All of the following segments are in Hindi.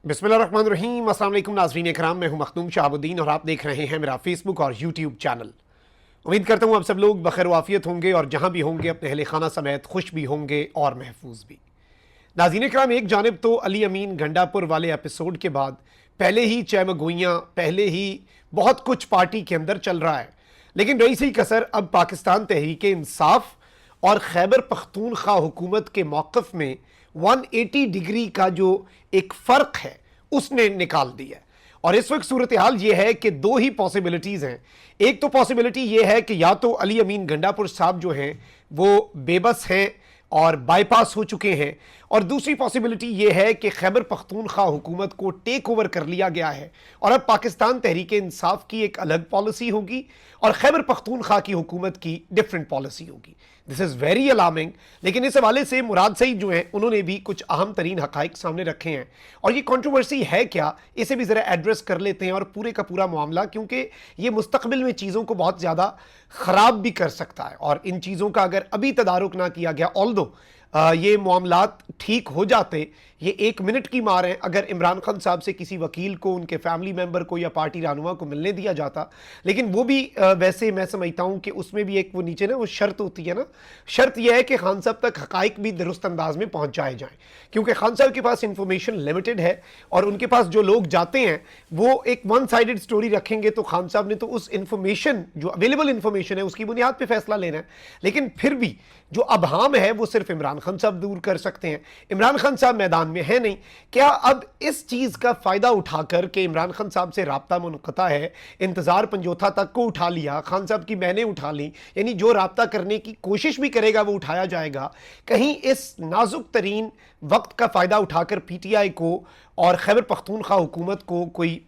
बिस्मिल्लाहिर्रहमानिर्रहीम। अस्सलाम वालेकुम नाज़रीन इकराम, मैं हूं मखदूम शहाबुद्दीन और आप देख रहे हैं मेरा फेसबुक और यूट्यूब चैनल। उम्मीद करता हूं आप सब लोग बखैर वाफियत होंगे और जहां भी होंगे अपने अहले खाना समेत खुश भी होंगे और महफूज भी। नाज़रीन इकराम, एक जानिब तो अली अमीन गंडापुर वाले एपिसोड के बाद पहले ही चैमगोइयाँ, पहले ही बहुत कुछ पार्टी के अंदर चल रहा है, लेकिन रही सी कसर अब पाकिस्तान तहरीक इंसाफ और खैबर पख्तूनख्वा हुकूमत के मौक़िफ़ में 180 डिग्री का जो एक फ़र्क है उसने निकाल दिया। और इस वक्त सूरत हाल ये है कि दो ही पॉसिबिलिटीज़ हैं। एक तो पॉसिबिलिटी ये है कि या तो अली अमीन गंडापुर साहब जो हैं वो बेबस हैं और बाईपास हो चुके हैं, और दूसरी पॉसिबिलिटी ये है कि खैबर पख्तूनख्वा हुकूमत को टेक ओवर कर लिया गया है और अब पाकिस्तान तहरीक इंसाफ की एक अलग पॉलिसी होगी और खैबर पख्तूनख्वा की हुकूमत की डिफरेंट पॉलिसी होगी। This is very alarming. लेकिन इस हवाले से मुराद सईद जो हैं उन्होंने भी कुछ अहम तरीन हक़ाइक़ सामने रखे हैं और ये कंट्रोवर्सी है क्या, इसे भी ज़रा एड्रेस कर लेते हैं और पूरे का पूरा मामला, क्योंकि ये मुस्तक़बिल में चीज़ों को बहुत ज़्यादा ख़राब भी कर सकता है और इन चीज़ों का अगर अभी तदारुक ना किया गया, ऑल्दो ये मामलात ठीक हो जाते, ये एक मिनट की मार है। अगर इमरान खान साहब से किसी वकील को, उनके फैमिली मेंबर को या पार्टी रहनुमा को मिलने दिया जाता, लेकिन वो भी वैसे मैं समझता हूँ कि उसमें भी एक वो नीचे ना वो शर्त होती है ना, शर्त यह है कि खान साहब तक हक़ाइक़ भी दुरुस्त अंदाज में पहुँचाए जाएँ, क्योंकि खान साहब के पास इंफॉर्मेशन लिमिटेड है और उनके पास जो लोग जाते हैं वो एक वन साइडेड स्टोरी रखेंगे, तो खान साहब ने तो उस इंफॉर्मेशन जो अवेलेबल इंफॉर्मेशन है उसकी बुनियाद पर फैसला लेना है। लेकिन फिर भी जो अबहाम है वो सिर्फ इमरान खान साहब दूर कर सकते हैं। इमरान खान साहब मैदान में है नहीं। क्या अब इस चीज़ का फ़ायदा उठाकर के इमरान खान साहब से राब्ता मुनक़ता है, इंतज़ार पंजोथा तक को उठा लिया, खान साहब की मैंने उठा ली, यानी जो राब्ता करने की कोशिश भी करेगा वो उठाया जाएगा, कहीं इस नाजुक तरीन वक्त का फ़ायदा उठाकर PTI को और खैबर पख्तूनख्वा हुकूमत को कोई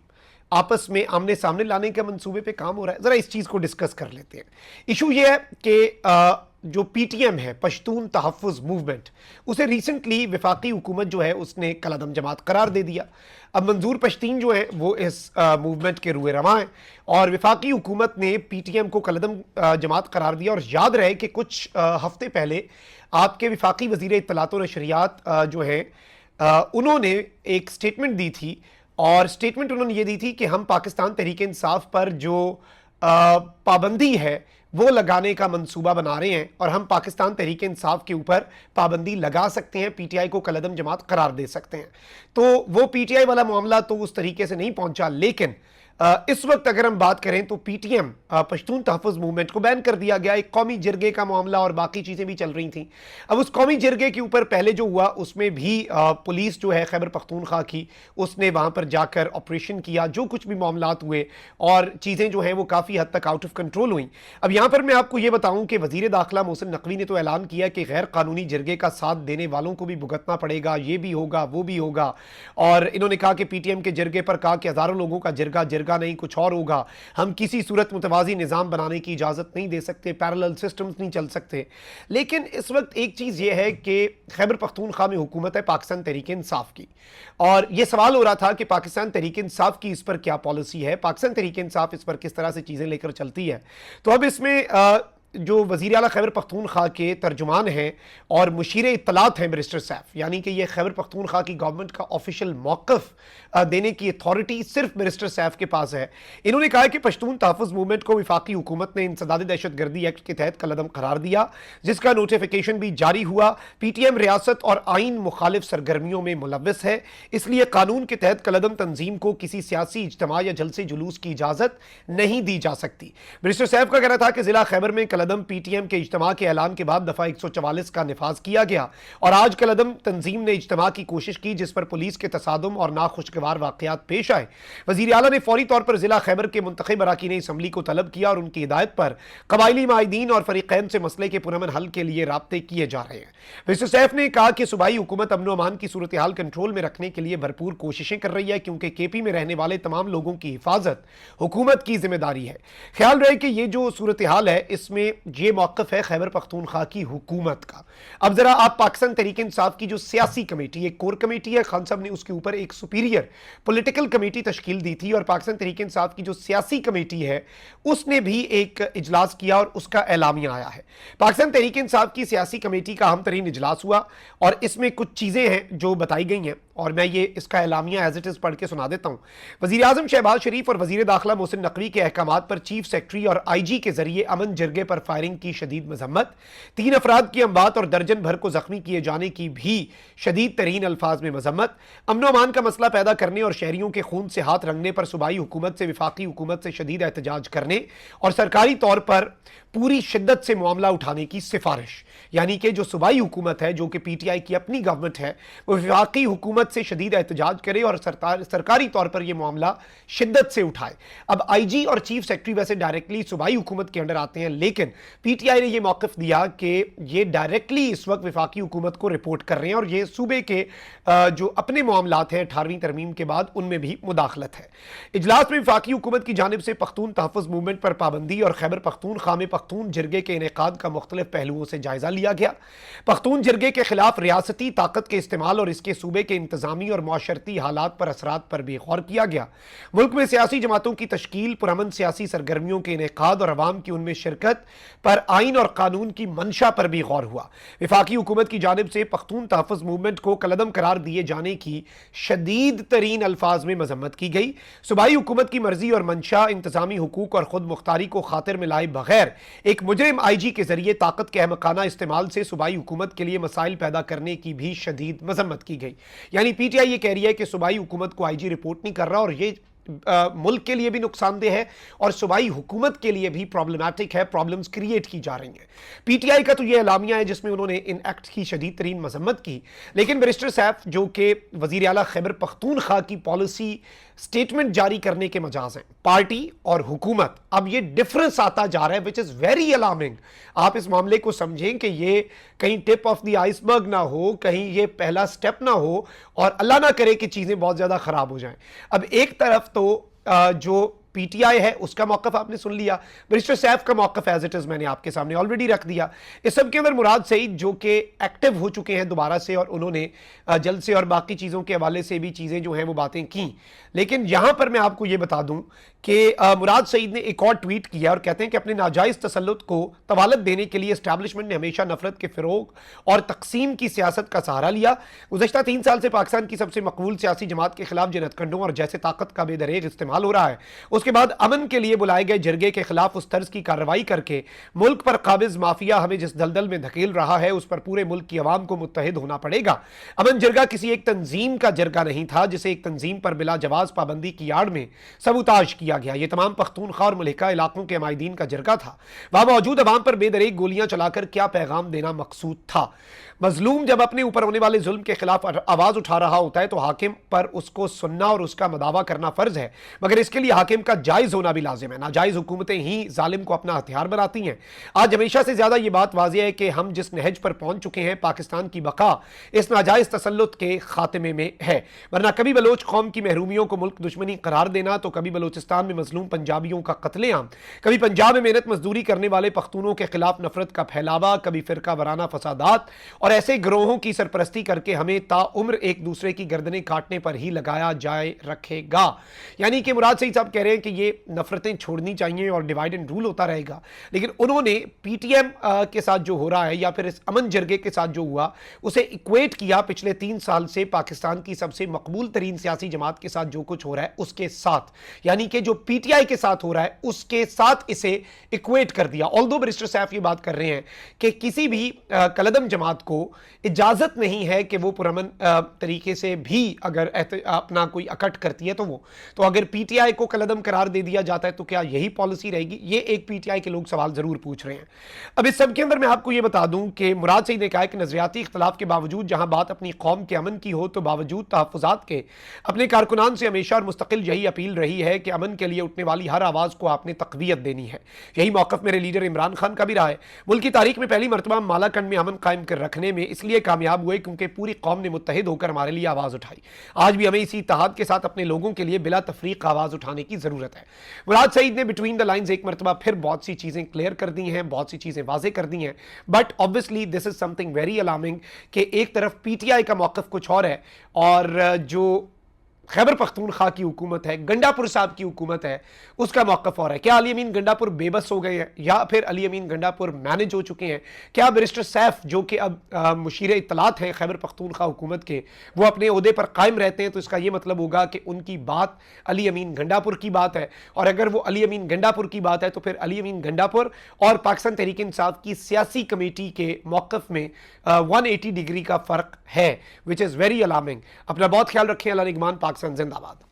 आपस में आमने सामने लाने के मंसूबे पे काम हो रहा है? ज़रा इस चीज़ को डिस्कस कर लेते हैं। इशू ये है कि जो PTM है, पश्तून तहफ़्फ़ुज़ मूवमेंट, उसे रिसेंटली वफाकी हुकूमत जो है उसने कलअदम जमात करार दे दिया। अब मंजूर पश्तीन जो है वो इस मूवमेंट के रुए रवां हैं और वफाकी हुकूमत ने PTM को कलअदम जमात करार दिया। और याद रहे कि कुछ हफ्ते पहले आपके वफाकी वज़ीर इत्तलात व नशरियात जो है उन्होंने एक स्टेटमेंट दी थी और स्टेटमेंट उन्होंने ये दी थी कि हम पाकिस्तान तहरीक इंसाफ पर जो पाबंदी है वो लगाने का मंसूबा बना रहे हैं और हम पाकिस्तान तहरीक इंसाफ के ऊपर पाबंदी लगा सकते हैं, PTI को कलअदम जमात करार दे सकते हैं। तो वो PTI वाला मामला तो उस तरीके से नहीं पहुंचा, लेकिन इस वक्त अगर हम बात करें तो PTM पश्तून तहफ़्फ़ुज़ मूवमेंट को बैन कर दिया गया। एक कौमी जिरगे का मामला और बाकी चीज़ें भी चल रही थी। अब उस कौमी जिरगे के ऊपर पहले जो हुआ उसमें भी पुलिस जो है खैबर पख्तूनख्वा की, उसने वहाँ पर जाकर ऑपरेशन किया, जो कुछ भी मामलात हुए और चीज़ें जो हैं वो काफ़ी हद तक आउट ऑफ कंट्रोल हुई। अब यहाँ पर मैं आपको ये बताऊँ कि वज़ीर दाखिला मोहसिन नकवी ने तो ऐलान किया कि गैर कानूनी जिरगे का साथ देने वालों को भी भुगतना पड़ेगा, ये भी होगा वो भी होगा। और इन्होंने कहा कि PTM के जिरगे पर कहा कि हज़ारों लोगों का जिरगा नहीं कुछ और होगा, हम किसी सूरत मुतवाज़ी निज़ाम बनाने की इजाज़त नहीं दे सकते, पैरेलल सिस्टम्स नहीं चल सकते। लेकिन इस वक्त एक चीज़ यह है कि खैबर पख्तूनख्वा में हुकूमत है पाकिस्तान तहरीक इंसाफ की, और यह सवाल हो रहा था कि पाकिस्तान तहरीक इंसाफ की इस पर क्या पॉलिसी है, पाकिस्तान तहरीक इंसाफ इस पर किस तरह से चीज़ें लेकर चलती है। तो अब इसमें जो वज़ीर आला खैबर पख्तूनख्वा के तर्जुमान हैं और मुशीर इत्तलात हैं बैरिस्टर सैफ, यानी कि ये खैबर पख्तूनख्वा की गवर्नमेंट का ऑफिशियल मौक़िफ़ देने की अथॉरिटी सिर्फ बैरिस्टर सैफ के पास है। इन्होंने कहा कि पश्तून तहफ़्फ़ुज़ मूवमेंट को वफाकी हुकूमत ने इंसदाद दहशतगर्दी एक्ट के तहत कलअदम करार दिया, जिसका नोटिफिकेशन भी जारी हुआ। PTM रियासत और आइन मुखालिफ सरगर्मियों में मुलव्वस है, इसलिए कानून के तहत कलअदम तंजीम को किसी सियासी इज्तिमा या जलसे जुलूस की इजाज़त नहीं दी जा सकती। बैरिस्टर सैफ का कहना था कि ज़िला खैबर में कलअदम PTM के इज्तिमा के ऐलान के बाद दफ़ा 144 का निफाज किया गया और आज कलअदम तंजीम ने इज्तिमा की कोशिश की, जिस पर पुलिस के तसादुम और नाखुशगवार वाक़यात पेश आए। वज़ीर आला ने फौरी तौर पर ज़िला खैबर के मुंतखब अरकान असम्बली को तलब किया और उनकी हिदायत पर कबायली माहिदीन और फरीक़ैन से मसले के पुरअमन हल के लिए राब्ते किए जा रहे हैं। बैरिस्टर सैफ ने कहा कि सूबाई हुकूमत अमन अमान की सूरत हाल कंट्रोल में रखने के लिए भरपूर कोशिशें कर रही है, क्योंकि KP में रहने वाले तमाम लोगों की हिफाजत हुकूमत की जिम्मेदारी है। ख्याल रहे कि ये जो सूरत हाल है इसमें ये मौक़िफ़ है खैबर पख्तूनख्वा की हुकूमत का। अब ज़रा आप पाकिस्तान तहरीक इंसाफ की जो सियासी कमेटी, एक कोर कमेटी है, खान साहब ने उसके ऊपर एक सुपीरियर पॉलिटिकल कमेटी तश्कील दी थी और पाकिस्तान तहरीक इंसाफ की जो सियासी कमेटी है उसने भी एक इजलास किया और उसका एलामिया आया है। पाकिस्तान तहरीक इंसाफ की सियासी कमेटी का अहम तरीन इजलास हुआ और इसमें कुछ चीज़ें हैं जो बताई गई हैं और मैं ये इसका एलामिया एज इट इज़ पढ़ के सुना देता हूँ। वज़ीर आज़म शहबाज शरीफ और वज़ीर दाखिला मोहसिन नकवी के अहकामात पर चीफ सेक्रेटरी और IG के जरिए अमन जिरगे पर फायरिंग की शदीद मजम्मत, 3 अफराद की अमवात और दर्जन भर को जख्मी किए जाने की भी शदीद तरीन अल्फाज में मजम्मत, अमन अमान का मसला पैदा करने और शहरियों के खून से हाथ रंगने पर सूबाई हुकूमत से विफाकी हुकूमत से शदीद एहतजाज करने और सरकारी तौर पर पूरी शिद्दत से मामला उठाने की सिफारिश। यानी कि जो सूबाई हुकूमत है, जो कि PTI की अपनी गवर्नमेंट है, वो विफाकी हुकूमत से शदीद एहतजाज करे और सरकारी तौर पर यह मामला शिद्दत से उठाए। अब IG और चीफ सेक्रेटरी वैसे डायरेक्टली सूबाई हुकूमत के अंडर आते हैं, लेकिन PTI ने यह मौक़िफ़ दिया कि ये डायरेक्टली इस वक्त विफाकी हुकूमत को रिपोर्ट कर रहे हैं और ये सूबे के जो अपने मामलात हैं 18वीं तरमीम के बाद उनमें भी मुदाखलत है। इजलास में विफाकी हुकूमत की जानिब से पख्तून तहफ़्फ़ुज़ मूवमेंट पर पाबंदी और खैबर पख्तूनख्वा में पख्तून जिरगे के इनेकाद का मुख्तलिफ पहलुओं से जायजा लिया गया। पख्तून जिरगे के खिलाफ रियासती ताकत के इस्तेमाल और इसके सूबे के इंतजामी और मुआशरती हालात पर असरात पर भी गौर किया गया। मुल्क में सियासी जमातों की तश्कील, पुरअमन सियासी सरगर्मियों के इनेकाद और अवाम की उनमें शिरकत पर आइन और कानून की मंशा पर भी गौर हुआ। विफाकी हुकूमत की जानिब से पख्तून तहफ़्फ़ुज़ मूवमेंट को कलदम करार दिए जाने की शदीद तरीन अल्फाज में मजम्मत की गई। सूबाई हुकूमत की मर्जी और मंशा इंतजामी हुकूक और खुद मुख्तारी को खातिर में लाए बगैर एक मुजरिम IG के जरिए ताकत के अहमकाना इस्तेमाल से सूबाई हुकूमत के लिए मसाइल पैदा करने की भी शदीद मजम्मत की गई। यानी PTI ये कह रही है कि सूबाई हुकूमत को IG रिपोर्ट नहीं कर रहा और ये मुल्क के लिए भी नुकसानदेह है और सूबाई हुकूमत के लिए भी प्रॉब्लमैटिक है, प्रॉब्लम्स क्रिएट की जा रही हैं। PTI का तो ये एलामिया है जिसमें उन्होंने इन एक्ट की शदीद तरीन मजम्मत की, लेकिन बैरिस्टर सैफ जो कि वज़ीर आला खैबर पख्तूनख्वा की पॉलिसी स्टेटमेंट जारी करने के मजाज हैं, पार्टी और हुकूमत, अब ये डिफरेंस आता जा रहा है विच इज़ वेरी अलार्मिंग। आप इस मामले को समझें कि ये कहीं टिप ऑफ द आइसबर्ग ना हो, कहीं ये पहला स्टेप ना हो और अल्लाह ना करे कि चीज़ें बहुत ज़्यादा ख़राब हो जाएं। अब एक तरफ तो जो PTI है उसका मौक़िफ़ आपने सुन लिया, बैरिस्टर सैफ का मौक़िफ़ एज इट इज़ मैंने आपके सामने ऑलरेडी रख दिया। इस सब के अंदर मुराद सईद जो कि एक्टिव हो चुके हैं दोबारा से और उन्होंने जल्द से और बाकी चीज़ों के हवाले से भी चीज़ें जो हैं वो बातें की, लेकिन यहाँ पर मैं आपको ये बता दूँ कि मुराद सईद ने एक और ट्वीट किया और कहते हैं कि अपने नाजायज़ तसल्लुत को तवालत देने के लिए एस्टैब्लिशमेंट ने हमेशा नफरत के फ़रोग और तकसीम की सियासत का सहारा लिया। गुज़श्ता 3 साल से पाकिस्तान की सबसे मकबूल सियासी जमात के खिलाफ जिन हथकंडों और जैसे ताकत का बेदरेग इस्तेमाल हो रहा है, उसके बाद अमन के लिए बुलाए गए जिरगे के खिलाफ उस तर्ज की कार्रवाई करके मुल्क पर काबिज माफिया हमें जिस दलदल में धकेल रहा है उस पर पूरे मुल्क की अवाम को मुत्तहिद होना पड़ेगा। अमन जिरगा किसी एक तंजीम का जिरगा नहीं था जिसे एक तंजीम पर बिला जवाज पाबंदी की आड़ में सबूताज किया गया। यह तमाम पख्तूनख्वा और मलिका इलाकों के अमायदीन का जिरगा था। वहां मौजूद अवाम पर बेदरेक गोलियां चलाकर क्या पैगाम देना मकसूद था? मजलूम जब अपने ऊपर होने वाले जुल्म के खिलाफ आवाज उठा रहा होता है तो हाकिम पर उसको सुनना और उसका मदावा करना फर्ज है, मगर इसके लिए हाकिम का जायज होना भी लाजिम है। नाजायज हुकूमतें ही जालिम को अपना हथियार बनाती हैं। आज हमेशा से ज्यादा ये बात वाज़ेह है कि हम जिस नहज पर पहुंच चुके हैं, पाकिस्तान की बका इस नाजायज तसल्लुत के खात्मे में है। वरना कभी बलोच कौम की महरूमियों को मुल्क दुश्मनी करार देना, तो कभी बलोचिस्तान में मजलूम पंजाबियों का कत्लेआम, कभी पंजाब में मेहनत मजदूरी करने वाले पख्तूनों के खिलाफ नफरत का फैलावा, कभी फिरका वराना फसादात और ऐसे गिरोहों की सरपरस्ती करके हमें ताउम्र एक दूसरे की गर्दनें काटने पर ही लगाया जाए रखेगा। यानी कि मुराद सईद साहब कह रहे हैं कि ये नफरतें छोड़नी चाहिए और डिवाइड एंड रूल होता रहेगा, लेकिन उन्होंने PTM के साथ जो हो रहा है या फिर इस अमन जिरगे के साथ जो हुआ उसे इक्वेट किया पिछले 3 साल से पाकिस्तान की सबसे मकबूल तरीन सियासी जमात के साथ जो कुछ हो रहा है उसके साथ, यानी कि जो PTI के साथ हो रहा है उसके साथ इसे इक्वेट कर दिया। ऑल्दो बैरिस्टर सैफ ये बात कर रहे हैं कि किसी भी कलदम जमात को इजाजत नहीं है कि वो पुरअमन तरीके से भी अगर अपना कोई अकट करती है तो अगर PTI को कलदम करार दे दिया जाता है तो क्या यही पॉलिसी रहेगी? ये एक PTI के लोग सवाल जरूर पूछ रहे हैं। अब इस सब के अंदर मैं आपको ये बता दूं कि मुराद सईद ने कहा कि नजरियाती इख्तलाफ के बावजूद जहां बात अपनी कौम के अमन की हो तो बावजूद तहफ़्फ़ुज़ात के अपने कारकुनान से हमेशा और मुस्तकिल यही अपील रही है कि अमन के लिए उठने वाली हर आवाज़ को आपने तक़वियत देनी है। यही मौक़िफ़ मेरे लीडर इमरान खान का भी रहा है। मुल्क की तारीख में पहली मरतबा मालाकंड में अमन कायम कर रखने में इसलिए कामयाब हुए क्योंकि पूरी कौम ने मुत्तहिद होकर हमारे लिए आवाज़ उठाई। आज भी हमें इसी इत्तेहाद के साथ अपने लोगों के लिए बिला तफरीक आवाज़ उठाने की ज़रूरत है। मुराद सईद ने बिटवीन द लाइन्स एक मरतबा फिर बहुत सी चीज़ें क्लियर कर दी हैं, बहुत सी चीज़ें वाज़ेह कर दी हैं, but obviously this is something very alarming कि एक तरफ PTI का मौक़िफ़ कुछ और है और जो खैबर पख्तूनख्वा की हुकूमत है, गंडापुर साहब की हुकूमत है, उसका मौक़िफ़ और है। क्या अली अमीन गंडापुर बेबस हो गए हैं या फिर अली अमीन गंडापुर मैनेज हो चुके हैं? क्या बैरिस्टर सैफ जो कि अब मुशीर इत्तलात हैं खैबर पख्तूनख्वा हुकूमत के, वो अपने ओहदे पर कायम रहते हैं? तो इसका ये मतलब होगा कि उनकी बात अली अमीन गंडापुर की बात है, और अगर वो अली अमीन गंडापुर की बात है तो फिर अली अमीन गंडापुर और पाकिस्तान तहरीक इंसाफ की सियासी कमेटी के मौक़िफ़ में 180 डिग्री का फ़र्क है, विच इज़ वेरी अलार्मिंग। अपना बहुत ख्याल रखें। अल्लाह निगहबान। पाकिस्तान जिंदाबाद।